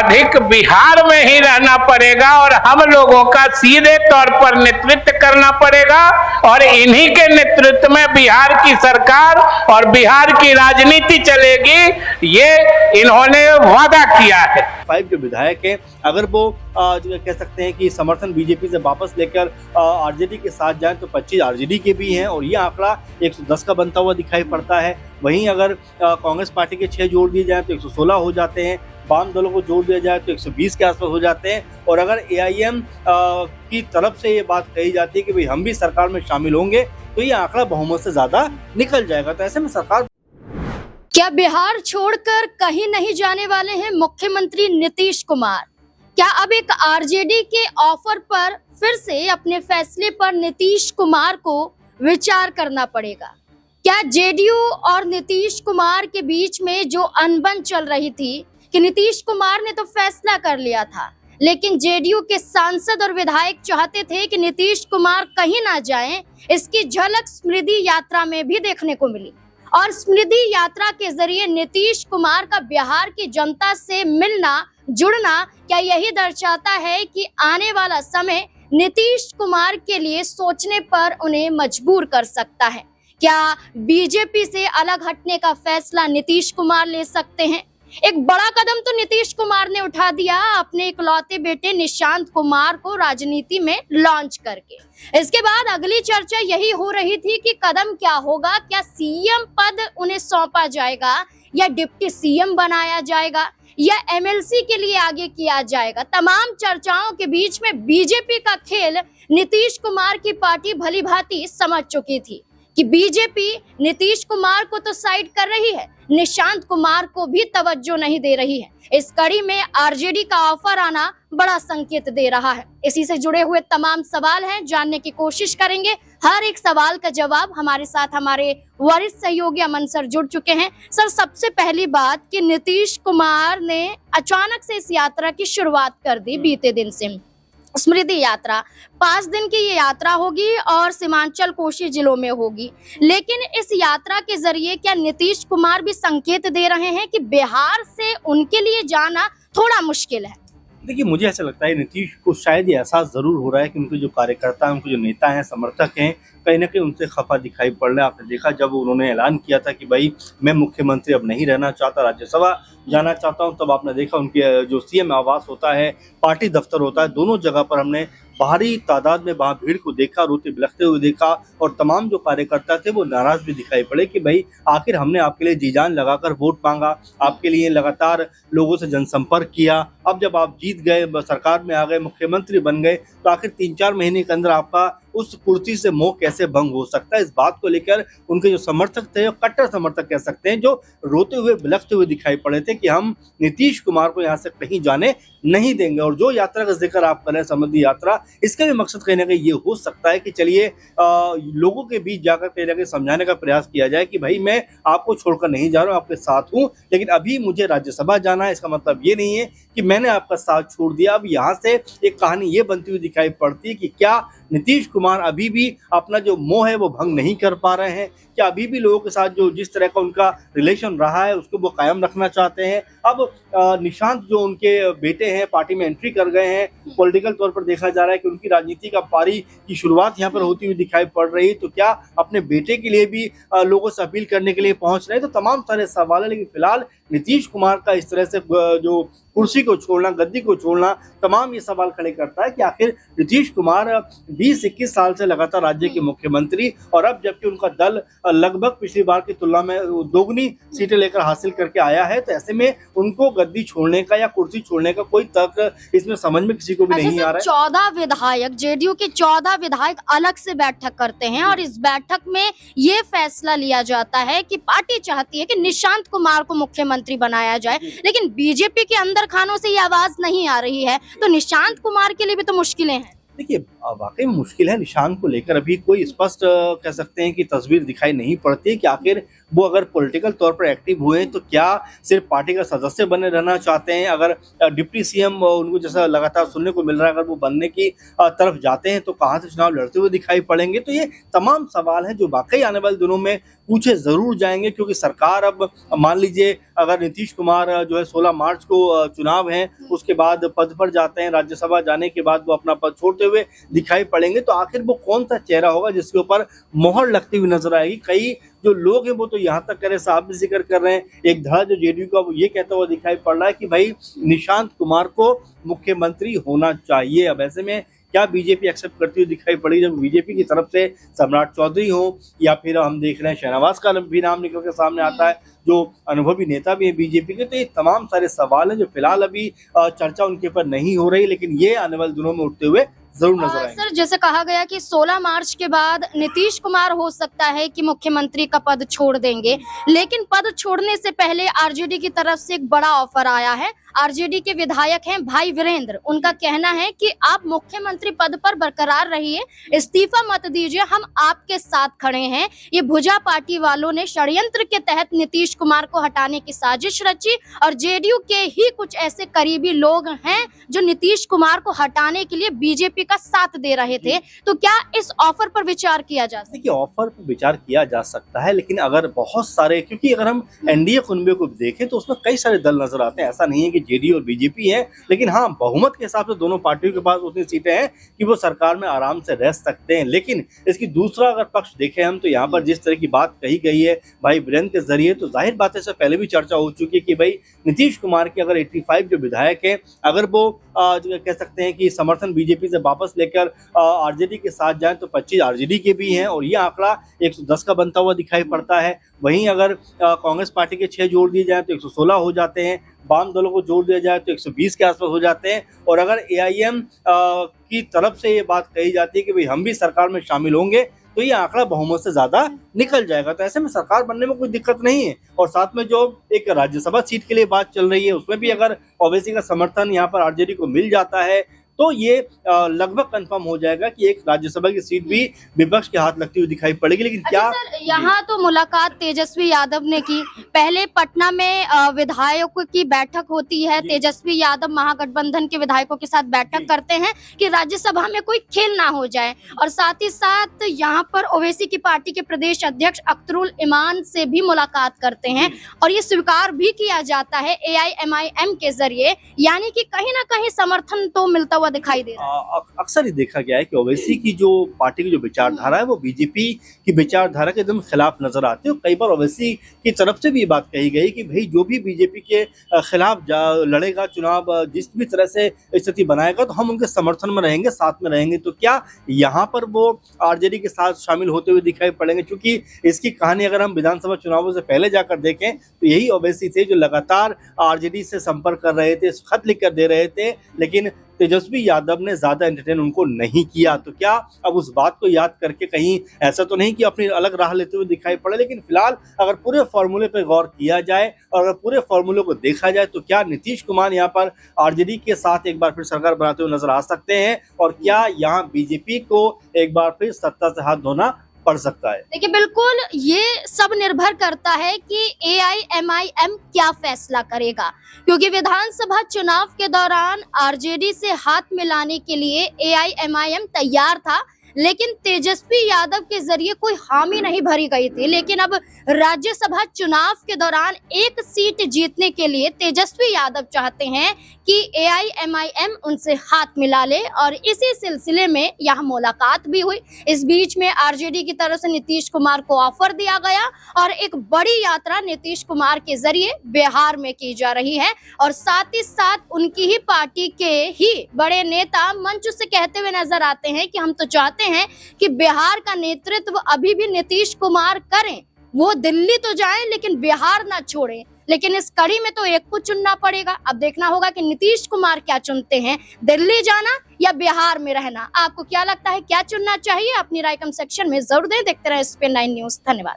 अधिक बिहार में ही रहना पड़ेगा और हम लोगों का सीधे तौर पर नेतृत्व करना पड़ेगा और इन्हीं के नेतृत्व में बिहार की सरकार और बिहार की राजनीति चलेगी, ये इन्होंने वादा किया है। 5 जो विधायक हैं, अगर वो जो कह सकते हैं कि समर्थन बीजेपी से वापस लेकर आरजेडी के साथ जाएं तो 25 आरजेडी के भी हैं और ये आंकड़ा 110 का बनता हुआ दिखाई पड़ता है। वहीं अगर कांग्रेस पार्टी के 6 जोड़ दिए जाएं तो 116 हो जाते हैं, वाम दलों को जोड़ दिया जाए तो 120 के आसपास हो जाते हैं और अगर एआईएम की तरफ से ये बात कही जाती है कि भाई हम भी सरकार में शामिल होंगे तो ये आंकड़ा बहुमत से ज्यादा निकल जाएगा। तो ऐसे में सरकार क्या बिहार छोड़कर कहीं नहीं जाने वाले हैं मुख्यमंत्री नीतीश कुमार? क्या अब एक आरजेडी के ऑफर पर फिर से अपने फैसले पर नीतीश कुमार को विचार करना पड़ेगा? क्या जेडीयू और नीतीश कुमार के बीच में जो अनबन चल रही थी कि नीतीश कुमार ने तो फैसला कर लिया था, लेकिन जेडीयू के सांसद और विधायक चाहते थे कि नीतीश कुमार कहीं ना जाएं, इसकी झलक स्मृति यात्रा में भी देखने को मिली। और स्मृति यात्रा के जरिए नीतीश कुमार का बिहार की जनता से मिलना जुड़ना क्या यही दर्शाता है कि आने वाला समय नीतीश कुमार के लिए सोचने पर उन्हें मजबूर कर सकता है? क्या बीजेपी से अलग हटने का फैसला नीतीश कुमार ले सकते हैं? एक बड़ा कदम तो नीतीश कुमार ने उठा दिया अपने इकलौते बेटे निशांत कुमार को राजनीति में लॉन्च करके। इसके बाद अगली चर्चा यही हो रही थी कि कदम क्या होगा, क्या सीएम पद उन्हें सौंपा जाएगा या डिप्टी सीएम बनाया जाएगा या एमएलसी के लिए आगे किया जाएगा। तमाम चर्चाओं के बीच में बीजेपी का खेल नीतीश कुमार की पार्टी भली भांति समझ चुकी थी कि बीजेपी नीतीश कुमार को तो साइड कर रही है, निशांत कुमार को भी तवज्जो नहीं दे रही है। इस कड़ी में आरजेडी का ऑफर आना बड़ा संकेत दे रहा है। इसी से जुड़े हुए तमाम सवाल हैं, जानने की कोशिश करेंगे। हर एक सवाल का जवाब हमारे साथ हमारे वरिष्ठ सहयोगी अमन सर जुड़ चुके हैं। सर, सबसे पहली बात कि नीतीश कुमार ने अचानक से इस यात्रा की शुरुआत कर दी बीते दिन से। स्मृति यात्रा 5 दिन की ये यात्रा होगी और सीमांचल कोशी जिलों में होगी, लेकिन इस यात्रा के जरिए क्या नीतीश कुमार भी संकेत दे रहे हैं कि बिहार से उनके लिए जाना थोड़ा मुश्किल है? देखिए, मुझे ऐसा लगता है नीतीश को शायद ये एहसास जरूर हो रहा है कि उनके जो कार्यकर्ता हैं, उनके जो नेता हैं, समर्थक हैं, कहीं ना कहीं उनसे खफा दिखाई पड़ रहा है। आपने देखा जब उन्होंने ऐलान किया था कि भाई मैं मुख्यमंत्री अब नहीं रहना चाहता, राज्यसभा जाना चाहता हूं, तब आपने देखा उनके जो सीएम आवास होता है, पार्टी दफ्तर होता है, दोनों जगह पर हमने भारी तादाद में वहाँ भीड़ को देखा, रोते बिलखते हुए देखा और तमाम जो कार्यकर्ता थे वो नाराज भी दिखाई पड़े कि भाई आखिर हमने आपके लिए जी जान लगाकर वोट मांगा, आपके लिए लगातार लोगों से जनसंपर्क किया, अब जब आप जीत गए, सरकार में आ गए, मुख्यमंत्री बन गए, तो आखिर 3-4 महीने के अंदर आपका उस कुर्सी से मोह कैसे भंग हो सकता है? इस बात को लेकर उनके जो समर्थक थे, कट्टर समर्थक कह सकते हैं, जो रोते हुए बिलखते हुए दिखाई पड़े थे कि हम नीतीश कुमार को यहाँ से कहीं जाने नहीं देंगे। और जो यात्रा का जिक्र आप कर रहे हैं, समृद्धि यात्रा, इसका भी मकसद कहीं ना कहीं ये हो सकता है कि चलिए लोगों के बीच जाकर कहीं ना कहीं समझाने का प्रयास किया जाए कि भाई मैं आपको छोड़कर नहीं जा रहा हूँ, आपके साथ हूँ, लेकिन अभी मुझे राज्यसभा जाना है। इसका मतलब ये नहीं है कि मैंने आपका साथ छोड़ दिया। अब यहाँ से एक कहानी ये बनती हुई दिखाई पड़ती है कि क्या नीतीश कुमार अभी भी अपना जो मोह है वो भंग नहीं कर पा रहे हैं? क्या अभी भी लोगों के साथ जो जिस तरह का उनका रिलेशन रहा है उसको वो कायम रखना चाहते हैं? अब निशांत जो उनके बेटे हैं पार्टी में एंट्री कर गए हैं, पॉलिटिकल तौर पर देखा जा रहा है कि उनकी राजनीति का पारी की शुरुआत यहाँ पर होती हुई दिखाई पड़ रही है। तो क्या अपने बेटे के लिए भी लोगों से अपील करने के लिए पहुंच रहे हैं? तो तमाम सारे सवाल है, लेकिन फिलहाल नीतीश कुमार का इस तरह से जो कुर्सी को छोड़ना, गद्दी को छोड़ना, तमाम ये सवाल खड़े करता है कि आखिर नीतीश कुमार 20-21 साल से लगातार राज्य के मुख्यमंत्री, और अब जबकि उनका दल लगभग पिछली बार की तुलना में दोगुनी सीटें लेकर हासिल करके आया है, तो ऐसे में उनको गद्दी छोड़ने का या कुर्सी छोड़ने का कोई तर्क इसमें समझ में किसी को भी नहीं आ रहा है। 14 विधायक, जेडीयू के 14 विधायक अलग से बैठक करते हैं और इस बैठक में ये फैसला लिया जाता है कि पार्टी चाहती है कि निशांत कुमार को मुख्यमंत्री बनाया जाए, लेकिन बीजेपी के अंदर खानों से ये आवाज नहीं आ रही है, तो निशांत कुमार के लिए भी तो मुश्किलें हैं। देखिए वाकई में मुश्किल है निशांत को लेकर, अभी कोई स्पष्ट कह सकते हैं कि तस्वीर दिखाई नहीं पड़ती कि आखिर वो अगर पॉलिटिकल तौर पर एक्टिव हुए तो क्या सिर्फ पार्टी का सदस्य बने रहना चाहते हैं, अगर डिप्टी सीएम उनको जैसा लगातार सुनने को मिल रहा है अगर वो बनने की तरफ जाते हैं तो कहाँ से चुनाव लड़ते हुए दिखाई पड़ेंगे। तो ये तमाम सवाल हैं जो वाकई आने वाले दिनों में पूछे जरूर जाएंगे, क्योंकि सरकार अब मान लीजिए अगर नीतीश कुमार जो है 16 मार्च को चुनाव है उसके बाद पद पर जाते हैं, राज्यसभा जाने के बाद वो अपना पद छोड़ते हुए दिखाई पड़ेंगे, तो आखिर वो कौन सा चेहरा होगा जिसके ऊपर मोहर लगती हुई नजर आएगी। कई जो लोग हैं वो तो यहाँ तक कह रहे, साहब भी जिक्र कर रहे हैं, एक धड़ा जो जेडीयू का वो ये कहता हुआ दिखाई पड़ रहा है कि भाई निशांत कुमार को मुख्यमंत्री होना चाहिए। अब ऐसे में क्या बीजेपी एक्सेप्ट करती हुई दिखाई पड़ी, जब बीजेपी की तरफ से सम्राट चौधरी हो या फिर हम देख रहे हैं शहनवाज का भी नाम निकल के सामने आता है जो अनुभवी नेता भी है बीजेपी के। तो ये तमाम सारे सवाल हैं जो फिलहाल अभी चर्चा उनके ऊपर नहीं हो रही, लेकिन ये आने वाले दिनों में उठते हुए जरूर नजर आएंगे। सर जैसे कहा गया कि 16 मार्च के बाद नीतीश कुमार हो सकता है कि मुख्यमंत्री का पद छोड़ देंगे, लेकिन पद छोड़ने से पहले आरजेडी की तरफ से एक बड़ा ऑफर आया है। आरजेडी के विधायक हैं भाई वीरेंद्र, उनका कहना है कि आप मुख्यमंत्री पद पर बरकरार रहिए, इस्तीफा मत दीजिए, हम आपके साथ खड़े हैं। ये भुजा पार्टी वालों ने षड्यंत्र के तहत नीतीश कुमार को हटाने की साजिश रची और जेडीयू के ही कुछ ऐसे करीबी लोग हैं जो नीतीश कुमार को हटाने के लिए बीजेपी का साथ दे रहे थे। तो क्या इस ऑफर पर विचार किया जा सकता है? देखिए ऑफर पर विचार किया जा सकता है, लेकिन अगर बहुत सारे, क्योंकि अगर हम एनडीए कुनबे को देखें तो उसमें कई सारे दल नजर आते हैं, ऐसा नहीं है कि जेडीयू और बीजेपी है, लेकिन हाँ बहुमत के हिसाब से दोनों पार्टियों के पास उतनी सीटें हैं कि वो सरकार में आराम से रह सकते हैं। लेकिन इसकी दूसरा अगर पक्ष देखें हम तो यहाँ पर जिस तरह की बात कही गई है भाई वीरेंद्र के जरिए, तो जाहिर बात है इससे पहले भी चर्चा हो चुकी है कि भाई नीतीश कुमार के अगर 85 जो विधायक है अगर वो कह सकते हैं कि समर्थन बीजेपी से वापस लेकर आरजेडी के साथ जाएं तो 25 आरजेडी के भी हैं और ये आंकड़ा 110 का बनता हुआ दिखाई पड़ता है। वहीं अगर कांग्रेस पार्टी के 6 जोड़ दिए जाएं तो 116 हो जाते हैं, वाम दलों को जोड़ दिया जाए तो 120 के आसपास हो जाते हैं, और अगर एआईएम की तरफ से ये बात कही जाती है कि भाई हम भी सरकार में शामिल होंगे तो ये आंकड़ा बहुमत से ज्यादा निकल जाएगा। तो ऐसे में सरकार बनने में कोई दिक्कत नहीं है। और साथ में जो एक राज्यसभा सीट के लिए बात चल रही है उसमें भी अगर ओवैसी का समर्थन यहाँ पर आरजेडी को मिल जाता है तो ये लगभग कंफर्म हो जाएगा कि एक राज्यसभा की सीट भी विपक्ष के हाथ लगती हुई दिखाई पड़ेगी। लेकिन क्या सर यहाँ तो मुलाकात तेजस्वी यादव ने की, पहले पटना में विधायकों की बैठक होती है, तेजस्वी यादव महागठबंधन के विधायकों के साथ बैठक करते हैं कि राज्यसभा में कोई खेल ना हो जाए, और साथ ही साथ यहाँ पर ओवैसी की पार्टी के प्रदेश अध्यक्ष अख्तरुल इमान से भी मुलाकात करते हैं और ये स्वीकार भी किया जाता है AIMIM के जरिए, यानी कि कहीं ना कहीं समर्थन तो मिलता हुआ दिखाई दे रहा है। अक्सर ही देखा गया है कि ओवैसी की जो पार्टी की जो विचारधारा है वो बीजेपी की विचारधारा के एकदम खिलाफ नजर आती है। कई बार ओवैसी की तरफ से भी ये बात कही गई कि भाई जो भी बीजेपी के खिलाफ लड़ेगा चुनाव, जिस भी तरह से स्थिति बनाएगा तो हम उनके समर्थन में रहेंगे, साथ में रहेंगे। तो क्या यहाँ पर वो आरजेडी के साथ शामिल होते हुए दिखाई पड़ेंगे? क्योंकि इसकी कहानी अगर हम विधानसभा चुनावों से पहले जाकर देखें तो यही ओवैसी थे जो लगातार आरजेडी से संपर्क कर रहे थे, खत लिख कर दे रहे थे, लेकिन तेजस्वी यादव ने ज्यादा एंटरटेन उनको नहीं किया। तो क्या अब उस बात को याद करके कहीं ऐसा तो नहीं कि अपनी अलग राह लेते हुए दिखाई पड़े? लेकिन फिलहाल अगर पूरे फॉर्मूले पर गौर किया जाए और अगर पूरे फॉर्मूले को देखा जाए तो क्या नीतीश कुमार यहाँ पर आरजेडी के साथ एक बार फिर सरकार बनाते हुए नजर आ सकते हैं, और क्या यहाँ बीजेपी को एक बार फिर सत्ता से हाथ धोना पड़ सकता है? देखिए बिल्कुल ये सब निर्भर करता है कि AIMIM क्या फैसला करेगा, क्योंकि विधानसभा चुनाव के दौरान आरजेडी से हाथ मिलाने के लिए AIMIM तैयार था, लेकिन तेजस्वी यादव के जरिए कोई हामी नहीं भरी गई थी। लेकिन अब राज्यसभा चुनाव के दौरान एक सीट जीतने के लिए तेजस्वी यादव चाहते हैं कि AIMIM उनसे हाथ मिला ले, और इसी सिलसिले में यह मुलाकात भी हुई। इस बीच में आरजेडी की तरफ से नीतीश कुमार को ऑफर दिया गया और एक बड़ी यात्रा नीतीश कुमार के जरिए बिहार में की जा रही है, और साथ ही साथ उनकी ही पार्टी के ही बड़े नेता मंच से कहते हुए नजर आते हैं कि हम तो चाहते हैं कि बिहार का नेतृत्व अभी भी नीतीश कुमार करें, वो दिल्ली तो जाएं लेकिन बिहार ना छोड़ें। लेकिन इस कड़ी में तो एक को चुनना पड़ेगा। अब देखना होगा कि नीतीश कुमार क्या चुनते हैं, दिल्ली जाना या बिहार में रहना। आपको क्या लगता है, क्या चुनना चाहिए? अपनी राय कमेंट सेक्शन में जरूर दें। देखते रहे SPN9 न्यूज। धन्यवाद।